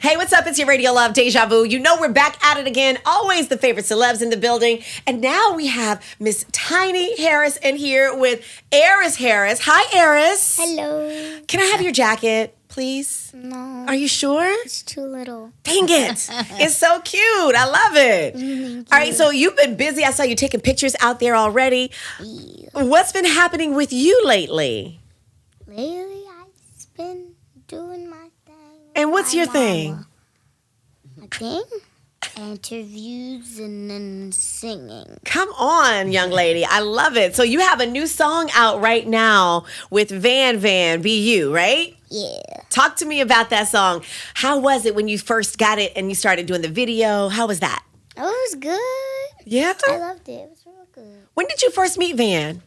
Hey, what's up? It's your Radio Love, Deja Vu. You know we're back at it again. Always the favorite celebs in the building. And now we have Miss Tiny Harris in here with Heiress Harris. Hi, Heiress. Hello. Can I have your jacket, please? No. Are you sure? It's too little. Dang it. It's so cute. I love it. All right, so you've been busy. I saw you taking pictures out there already. Yeah. What's been happening with you lately? Lately, I've been doing my thing. And what's your thing? My thing? Interviews and then singing. Come on, young lady. I love it. So you have a new song out right now with Van Be You, right? Yeah. Talk to me about that song. How was it when you first got it and you started doing the video? How was that? Oh, it was good. Yeah? I loved it. It was real good. When did you first meet Van?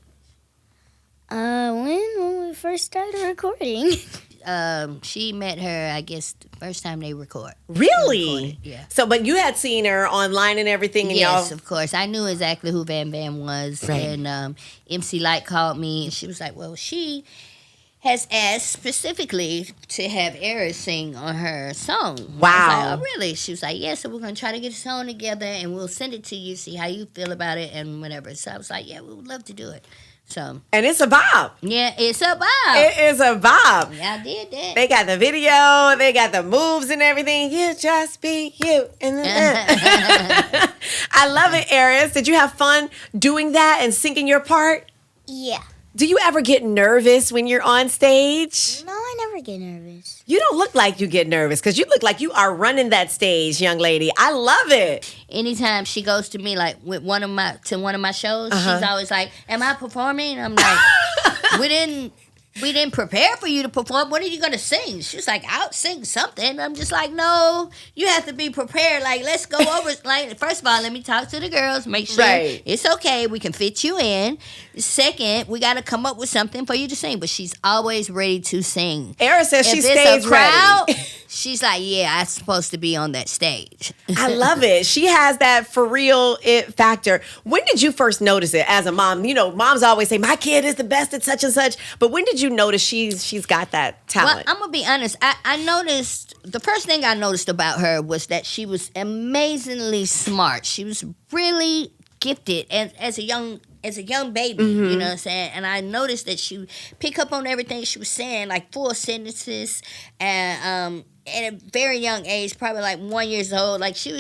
When we first started recording. She met her, I guess, the first time they record. Really? Recorded, yeah. So, but you had seen her online and everything, and Yes, y'all. of course. I knew exactly who Van was. Right. And MC Light called me, and she was like, well, she has asked specifically to have Heiress sing on her song. Wow. I was like, oh, really? She was like, yeah, so we're going to try to get a song together, and we'll send it to you, see how you feel about it, and whatever. So I was like, yeah, we would love to do it. So, And it's a bop. yeah, it's a vibe. It is a bop. Yeah, I did that. They got the video, they got the moves and everything. You just be you. I love it, Heiress. Did you have fun doing that and singing your part? Yeah. Do you ever get nervous when you're on stage? No, I never get nervous. You don't look like you get nervous because you look like you are running that stage, young lady. I love it. Anytime she goes to me, like with one of my shows, she's always like, "Am I performing?" I'm like, "We didn't prepare for you to perform. What are you gonna sing?" She's like, "I'll sing something." I'm just like, "No, you have to be prepared. Like, let's go over. Like, first of all, let me talk to the girls, make sure it's okay. We can fit you in. Second, we got to come up with something for you to sing." But she's always ready to sing. Heiress says she's if stage it's a crowd, ready. she's like, "Yeah, I'm supposed to be on that stage." I love it. She has that for real it factor. When did you first notice it as a mom? You know, moms always say, my kid is the best at such and such. But when did you notice she's got that talent? Well, I'm going to be honest. I noticed, the first thing I noticed about her was that she was amazingly smart. She was really gifted as a young baby, you know what I'm saying? And I noticed that she pick up on everything she was saying, like full sentences, and at a very young age, probably like 1 year old, like she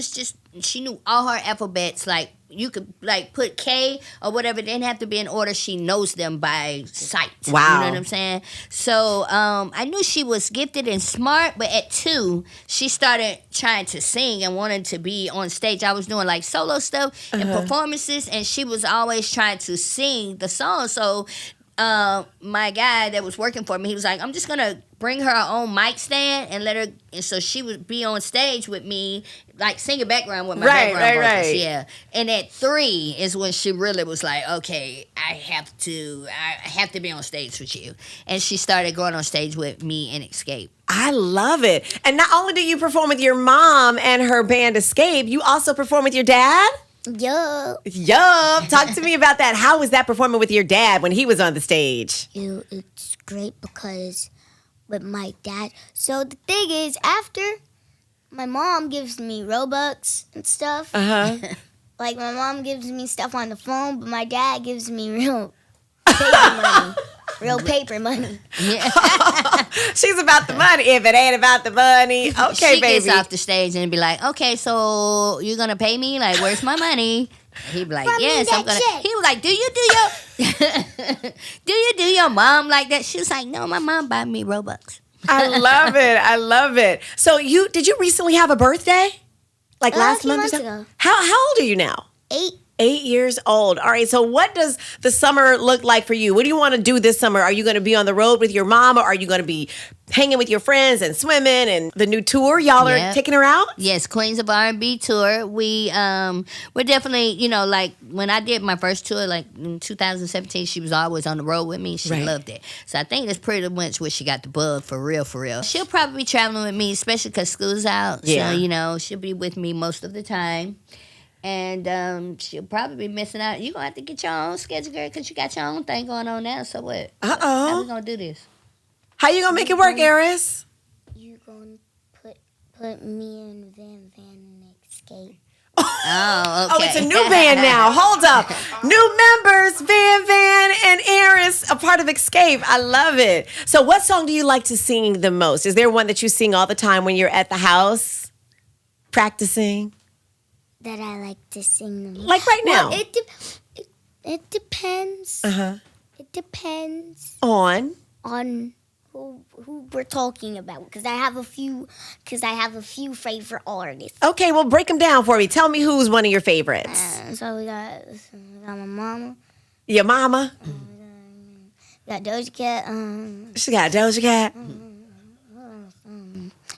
knew all her alphabets, like you could like put K or whatever, it didn't have to be in order, she knows them by sight. Wow. You know what I'm saying? So I knew she was gifted and smart, but at 2, she started trying to sing and wanted to be on stage. I was doing like solo stuff and performances, and she was always trying to sing the song. So my guy that was working for me, he was like, I'm just gonna bring her own mic stand and let her, and so she would be on stage with me, like singing background with my background vocals. Yeah. And at 3 is when she really was like, okay, I have to be on stage with you. And she started going on stage with me and Escape. I love it. And not only do you perform with your mom and her band Escape, you also perform with your dad? Yup. Talk to me about that. How was that performing with your dad when he was on the stage? It's great because with my dad. So the thing is, after my mom gives me Robux and stuff, like my mom gives me stuff on the phone, but my dad gives me real paper money. Real paper money. Yeah. She's about the money. If it ain't about the money, okay, she baby. gets off the stage and be like, okay, so you're going to pay me? Like, where's my money? He'd be like, From yes, I'm going to. He was like, do you do your mom like that? She was like, no, my mom bought me Robux. I love it. I love it. So did you recently have a birthday? Like last month or months something? ago. How old are you now? 8. 8 years old. All right. So what does the summer look like for you? What do you want to do this summer? Are you going to be on the road with your mom, or are you going to be hanging with your friends and swimming and the new tour? Y'all are taking her out? Yes, Queens of R&B tour. We're definitely, like when I did my first tour, like in 2017, she was always on the road with me. She loved it. So I think that's pretty much where she got the bug for real, for real. She'll probably be traveling with me, especially because school's out. Yeah. So, she'll be with me most of the time. And she'll probably be missing out. You're going to have to get your own schedule, girl, because you got your own thing going on now. So what? How we going to do this? How you going to make it work, Heiress? You gonna put put me and Van in Escape. Oh, okay. Oh, it's a new band now. Hold up. New members, Van and Heiress, a part of Escape. I love it. So what song do you like to sing the most? Is there one that you sing all the time when you're at the house practicing? That I like to sing the most. Like right now? Well, it depends. Uh-huh. It depends On? who we're talking about, because I have a few favorite artists. Okay, well, break them down for me. Tell me who's one of your favorites. So we got my mama. Your mama? We got Doja Cat. She got Doja Cat.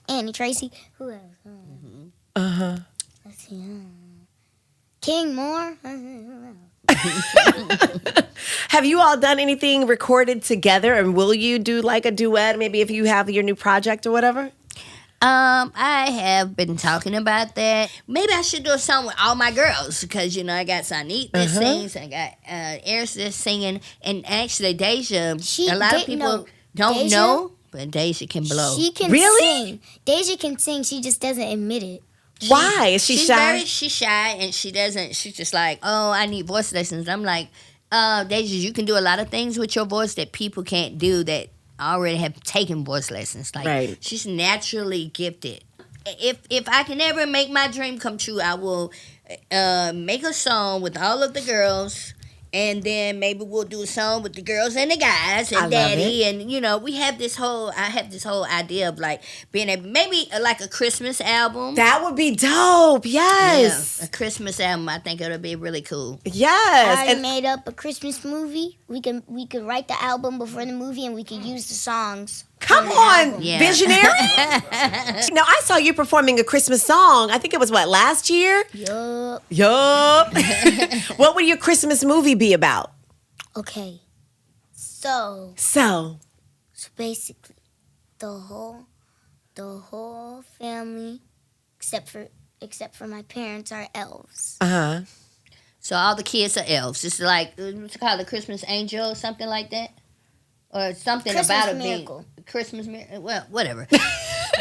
Annie Tracy. Who else? Uh-huh. Let's see. King Moore. Have you all done anything recorded together, and will you do like a duet, maybe if you have your new project or whatever? I have been talking about that. Maybe I should do a song with all my girls because, I got Sonique that sings, I got Heiress that's singing, and actually Deja, a lot of people don't know, but Deja can blow. She can sing. Deja can sing, she just doesn't admit it. Why? Is she shy? She's shy, and she doesn't. She's just like, oh, I need voice lessons. I'm like, Deja, you can do a lot of things with your voice that people can't do that already have taken voice lessons. Like, right. She's naturally gifted. If I can ever make my dream come true, I will make a song with all of the girls. And then maybe we'll do a song with the girls and the guys and Daddy. And, we have I have this whole idea of like being maybe like a Christmas album. That would be dope. Yes. Yeah, a Christmas album. I think it'll be really cool. Yes. I made up a Christmas movie. We could write the album before the movie, and we could use the songs. Come on, Yeah. visionary. Now, I saw you performing a Christmas song. I think it was, last year? Yup. What would your Christmas movie be about? Okay. So basically, the whole family, except for my parents, are elves. Uh-huh. So all the kids are elves. It's like, what's it called, a Christmas angel or something like that? Or something Christmas about it miracle. being Christmas miracle. Well, whatever. We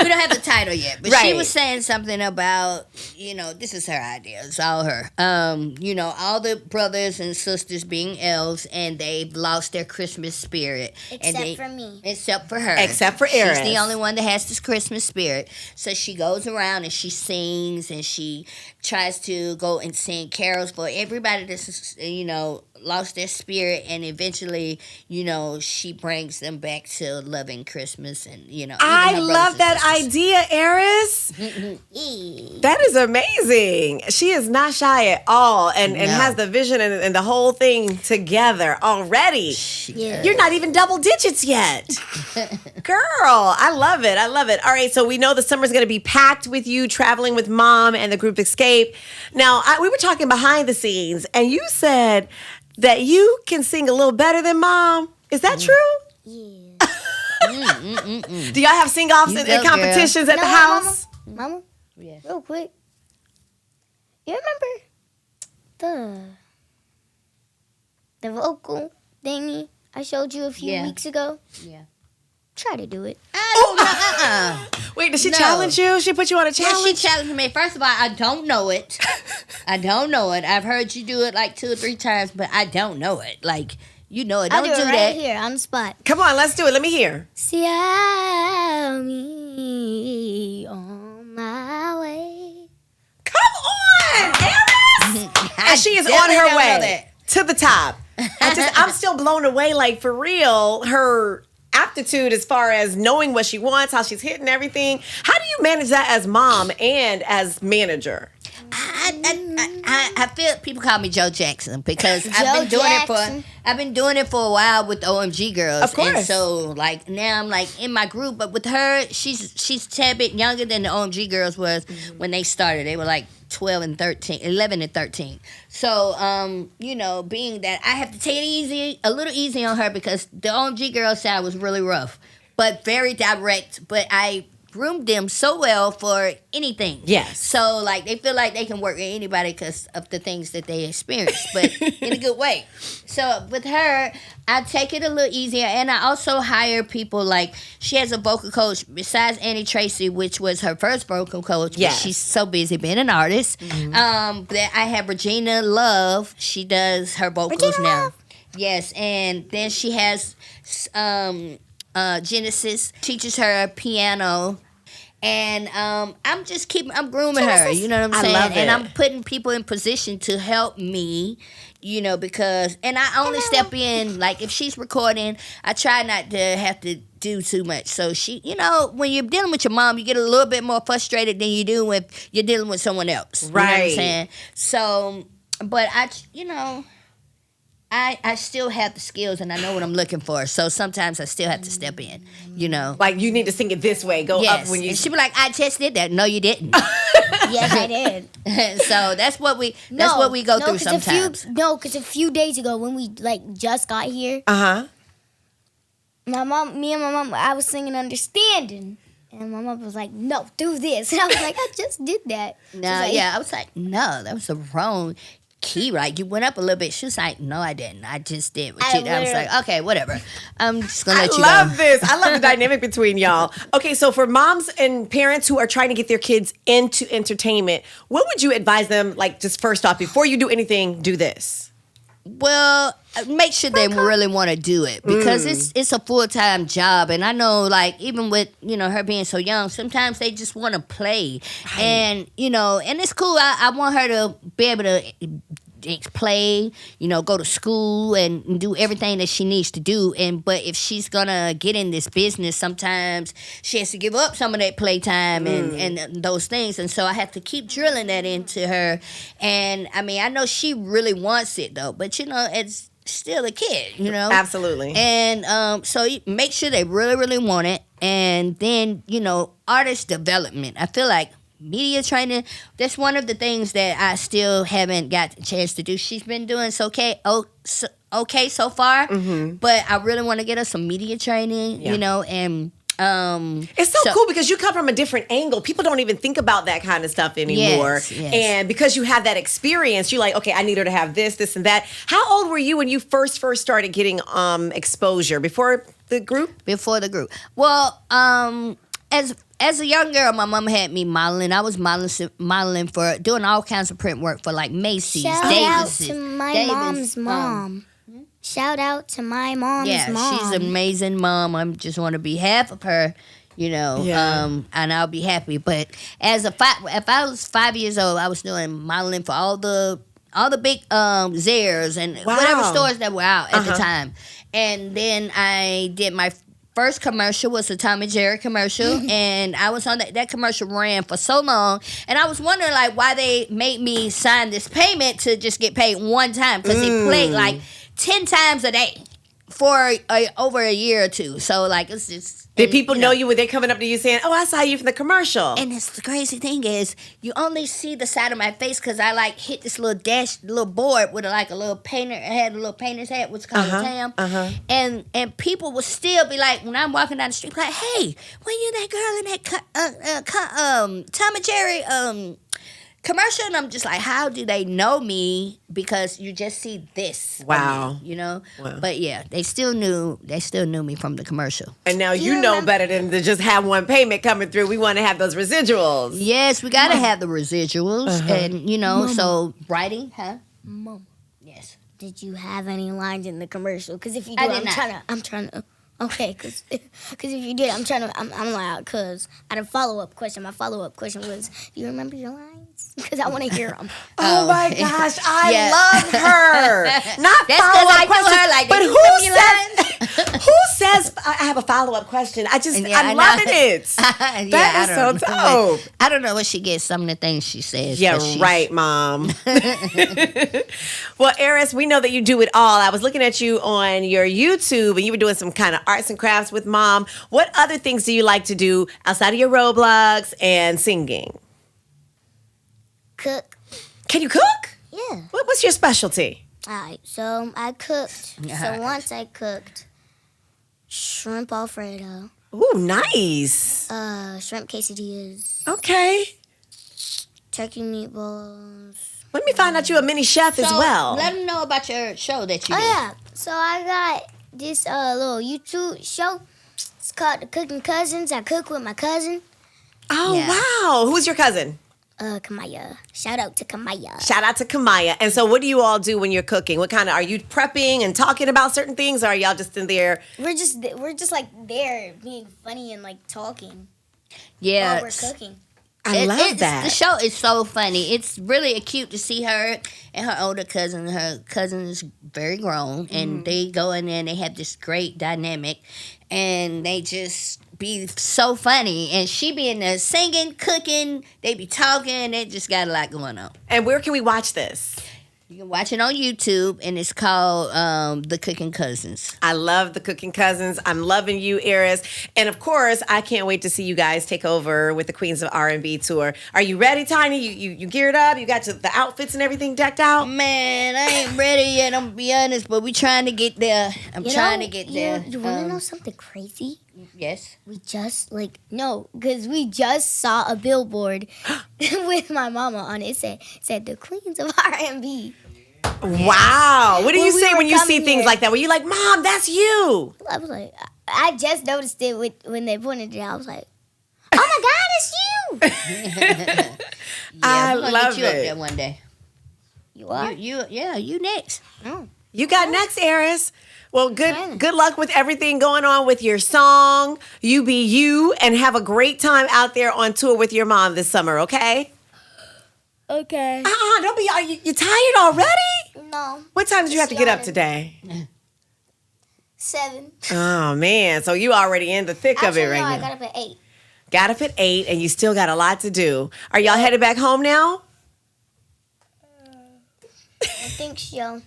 don't have the title yet, but she was saying something about, this is her idea. It's all her. All the brothers and sisters being elves, and they've lost their Christmas spirit. Except for me. Except for her. Except for Heiress. She's the only one that has this Christmas spirit. So she goes around and she sings, and she tries to go and sing carols for everybody that's, lost their spirit, and eventually, she brings them back to loving Christmas, and I love that idea, Heiress. That is amazing. She is not shy at all, and has the vision and the whole thing together already. Yeah. You're not even double digits yet. Girl, I love it. All right, so we know the summer's going to be packed with you traveling with Mom and the group Escape. Now, we were talking behind the scenes, and you said that you can sing a little better than Mom. Is that true? Yeah. Do y'all have sing-offs and competitions at the house? Mama? Yes. Real quick. You remember the vocal thingy I showed you a few weeks ago? Yeah. Try to do it. I don't know. Wait, did she challenge you? She put you on a challenge? Yeah, she challenged me. First of all, I don't know it. I've heard you do it like 2 or 3 times, but I don't know it. Like, it. Don't I'll do it that. right here on the spot. Come on, let's do it. Let me hear. See, I'll be on my way. Come on, Heiress! And she is on her way to the top. I'm still blown away, like, for real, her aptitude as far as knowing what she wants, how she's hitting everything. How do you manage that as mom and as manager? I feel people call me Joe Jackson because I've been doing it for a while with the OMG girls. Of course. And so like now I'm like in my group, but with her, she's a tad bit younger than the OMG girls was when they started. They were like 11 and 13. So, being that I have to take it a little easy on her because the OMG girl side was really rough, but very direct. But I groomed them so well for anything. Yes. So like they feel like they can work with anybody because of the things that they experience, but in a good way. So with her, I take it a little easier, and I also hire people like she has a vocal coach besides Annie Tracy, which was her first vocal coach. Yes. But she's so busy being an artist. That I have Regina Love. She does her vocals now. Love. Yes, and then she has Genesis teaches her piano. And I'm grooming her, you know what I'm saying? I love it. And I'm putting people in position to help me, because, and I only step in, like if she's recording, I try not to have to do too much. So she, when you're dealing with your mom, you get a little bit more frustrated than you do when you're dealing with someone else. You know what I'm Right. saying? So, but I still have the skills and I know what I'm looking for. So sometimes I still have to step in, Like you need to sing it this way. Go Yes. up when you. And she be like, I just did that. No, you didn't. Yes, I did. So that's what we go through sometimes. Because a few days ago when we just got here, me and my mom, I was singing Understanding. And my mom was like, no, do this. And I was like, I just did that. I was like, no, that was the wrong key, right? You went up a little bit. She was like, no, I didn't. I just did what you did. I was like, okay, whatever. I'm just going to let you go. I love this. I love the dynamic between y'all. Okay, so for moms and parents who are trying to get their kids into entertainment, what would you advise them, just first off, before you do anything, do this? Well, make sure they really want to do it because it's a full-time job. And I know, even with, her being so young, sometimes they just want to play. Right. And, and it's cool. I want her to be able to play, go to school and do everything that she needs to do. But if she's gonna get in this business, sometimes she has to give up some of that playtime and those things. And so I have to keep drilling that into her. And I know she really wants it though, but it's still a kid, Absolutely. And so you make sure they really, really want it. And then, artist development. I feel like media training, that's one of the things that I still haven't got a chance to do. She's been doing okay so far, but I really want to get her some media training, and it's so cool because you come from a different angle. People don't even think about that kind of stuff anymore. Yes. And because you have that experience, you're like, okay, I need her to have this and that. How old were you when you first started getting exposure? Before the group? Before the group. Well, as a young girl, my mom had me modeling. I was modeling for doing all kinds of print work for Macy's, Davis's. Shout out to my mom's mom. Shout out to my mom's mom. Yeah, she's an amazing mom. I just want to be half of her, and I'll be happy. But if I was 5 years old, I was doing modeling for all the big Zayres and whatever stores that were out at the time. And then I did my first commercial was a Tom and Jerry commercial, and I was on that commercial ran for so long, and I was wondering why they made me sign this payment to just get paid one time because they played 10 times a day for over a year or two. So it's just. Did people know you? Were they coming up to you saying, "Oh, I saw you from the commercial"? And the crazy thing is, you only see the side of my face because I hit this little board with a little painter. It had a little painter's hat, what's called a tam. And people would still be when I'm walking down the street, hey, when you that girl in that Tom and Jerry commercial? And I'm just how do they know me? Because you just see this. Wow. Me, Wow. But yeah, they still knew me from the commercial. And now you know better than to just have one payment coming through. We want to have those residuals. Yes, we gotta have the residuals. And Mama. So writing, huh? Mom, Yes. did you have any lines in the commercial? Because if you I do, did not. I'm trying to. Okay, because if you did, I'm loud. Because I had a follow-up question. My follow-up question was, do you remember your lines? Because I want to hear them. Oh my gosh, I love her. Not That's follow-up I question, her, but who says I have a follow-up question? I'm loving it. That is so dope. I don't know where she gets some of the things she says. Yeah, right, Mom. Well, Heiress, we know that you do it all. I was looking at you on your YouTube, and you were doing some kind of arts and crafts with Mom. What other things do you like to do outside of your Roblox and singing? Cook. Can you cook? Yeah. What's your specialty? All right, so I cooked. So once I cooked shrimp Alfredo. Ooh, nice. Shrimp quesadillas. Okay. Turkey meatballs. Let me find out you're a mini chef as well. Let them know about your show that you do. Yeah. So I got this little YouTube show. It's called The Cooking Cousins. I cook with my cousin. Oh, wow. Who's your cousin? Kamaya. Shout out to Kamaya. Shout out to Kamaya. And so what do you all do when you're cooking? What kind of, are you prepping and talking about certain things, or are y'all just in there? We're just like there being funny and like talking Yeah. while we're cooking. I love that. The show is so funny. It's really cute to see her and her older cousin. Her cousin is very grown, and they go in there and they have this great dynamic, and they just be so funny. And she be in there singing, cooking. They be talking. They just got a lot going on. And where can we watch this? You can watch it on YouTube, and it's called The Cooking Cousins. I love The Cooking Cousins. I'm loving you, Heiress. And of course, I can't wait to see you guys take over with the Queens of R&B tour. Are you ready, Tiny? You geared up? You got the outfits and everything decked out? Man, I ain't ready yet, I'm gonna be honest, but we trying to get there. I'm trying to get there. You want to know something crazy? Yes. We just because we just saw a billboard with my mama on it. It said the Queens of R&B. Wow. What do you say when you see things here, like that? Where you're like, Mom, that's you. I was like, I just noticed it when they pointed it out. I was like, oh my God, it's you. I we're gonna love get you up it. there one day. You are? You next. Oh. You got next, Heiress. Well, good luck with everything going on with your song, You Be You, and have a great time out there on tour with your mom this summer, okay? Okay. Don't be, you tired already? No. What time did you have to get up today? 7. Oh, man. So you already in the thick of it right no, now. I got up at 8. Got up at 8, and you still got a lot to do. Are y'all headed back home now? I think so.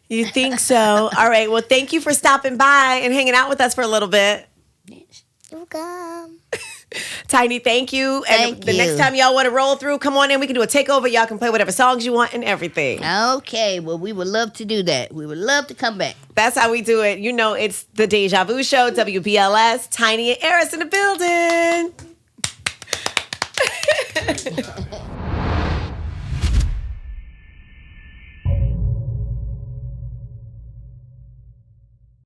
You think so? All right. Well, thank you for stopping by and hanging out with us for a little bit. You're welcome. Tiny, thank you. And the next time y'all want to roll through, come on in. We can do a takeover. Y'all can play whatever songs you want and everything. Okay, well, we would love to do that. We would love to come back. That's how we do it. You know, it's the Deja Vu Show, WBLS, Tiny and Heiress in the building.